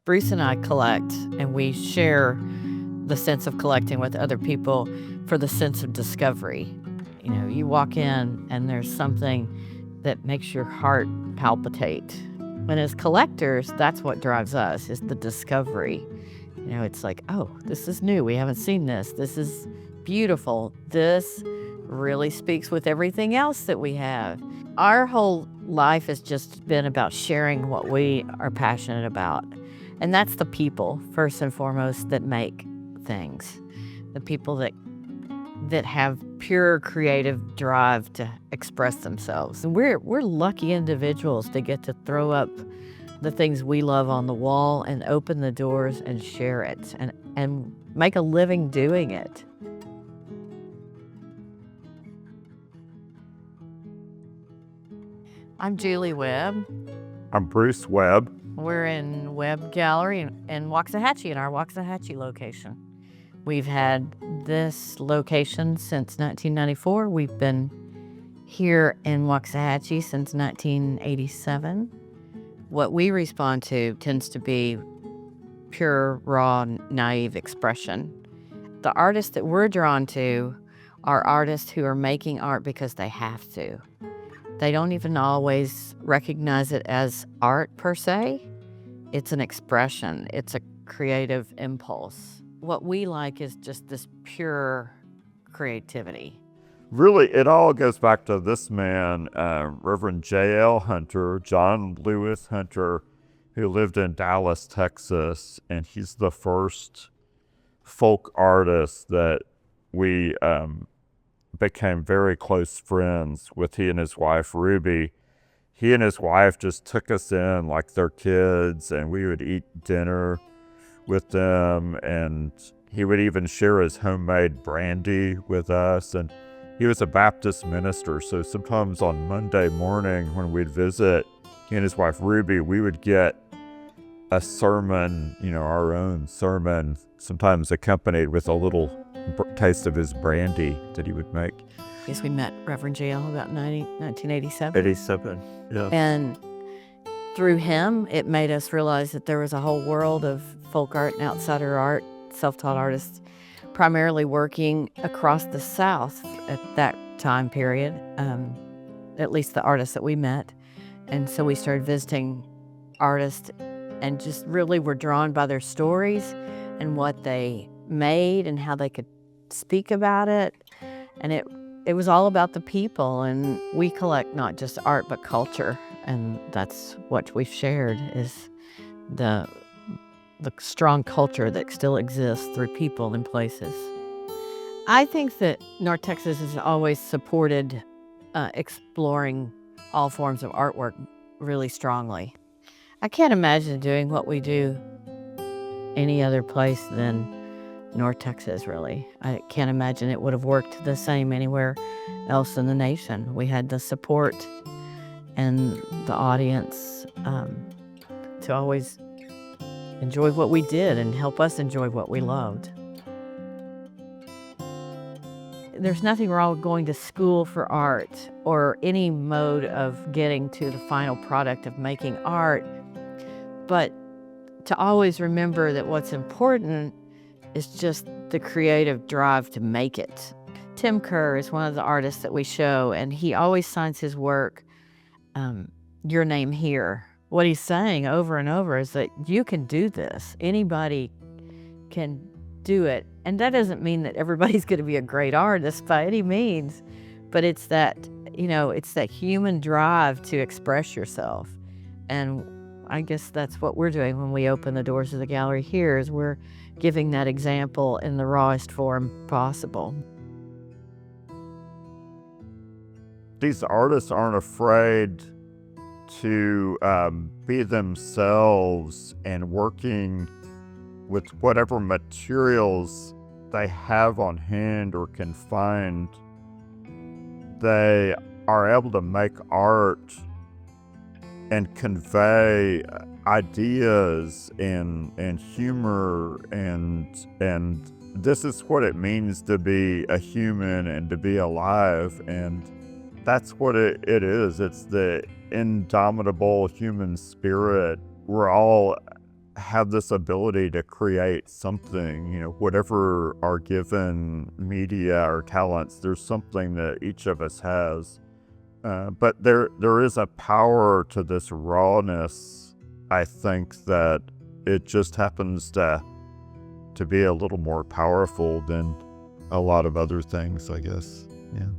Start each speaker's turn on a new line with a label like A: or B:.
A: Bruce and I collect, and we share the sense of collecting with other people for the sense of discovery. You know, you walk in and there's something that makes your heart palpitate. And as collectors, that's what drives us, is the discovery. You know, it's like, oh, this is new. We haven't seen this. This is beautiful. This really speaks with everything else that we have. Our whole life has just been about sharing what we are passionate about. And that's the people, first and foremost, that make things. The people that have pure creative drive to express themselves. And we're lucky individuals to get to throw up the things we love on the wall and open the doors and share it and make a living doing it. I'm Julie Webb.
B: I'm Bruce Webb.
A: We're in Webb Gallery in Waxahachie, in our Waxahachie location. We've had this location since 1994. We've been here in Waxahachie since 1987. What we respond to tends to be pure, raw, naive expression. The artists that we're drawn to are artists who are making art because they have to. They don't even always recognize it as art per se. It's an expression. It's a creative impulse. What we like is just this pure creativity.
B: Really, it all goes back to this man, Reverend J.L. Hunter, John Lewis Hunter, who lived in Dallas, Texas, and he's the first folk artist that we became very close friends with. He and his wife, Ruby. He and his wife just took us in like their kids, and we would eat dinner with them, and he would even share his homemade brandy with us. And he was a Baptist minister, so sometimes on Monday morning when we'd visit, he and his wife Ruby, we would get a sermon, our own sermon, sometimes accompanied with a little taste of his brandy that he would make.
A: Yes, we met Reverend J.L. about 1987.
B: 87, yeah.
A: And through him, it made us realize that there was a whole world of folk art and outsider art, self-taught artists, primarily working across the South at that time period, at least the artists that we met. And so we started visiting artists and just really were drawn by their stories and what they made and how they could speak about it. And it was all about the people, and we collect not just art but culture, and that's what we've shared, is the strong culture that still exists through people and places. I think that North Texas has always supported exploring all forms of artwork really strongly. I can't imagine doing what we do any other place than North Texas, really. I can't imagine it would have worked the same anywhere else in the nation. We had the support and the audience to always enjoy what we did and help us enjoy what we loved. There's nothing wrong with going to school for art or any mode of getting to the final product of making art, but to always remember that what's important is just the creative drive to make it. Tim Kerr is one of the artists that we show, and he always signs his work, your name here. What he's saying over and over is that you can do this. Anybody can do it. And that doesn't mean that everybody's going to be a great artist by any means, but it's that, it's that human drive to express yourself. And I guess that's what we're doing when we open the doors of the gallery here, is we're giving that example in the rawest form possible.
B: These artists aren't afraid to be themselves, and working with whatever materials they have on hand or can find, they are able to make art and convey ideas and humor, and this is what it means to be a human and to be alive. And that's what it is. It's the indomitable human spirit. We're all have this ability to create something, whatever our given media or talents, there's something that each of us has. But there is a power to this rawness, I think, that it just happens to be a little more powerful than a lot of other things, I guess. Yeah.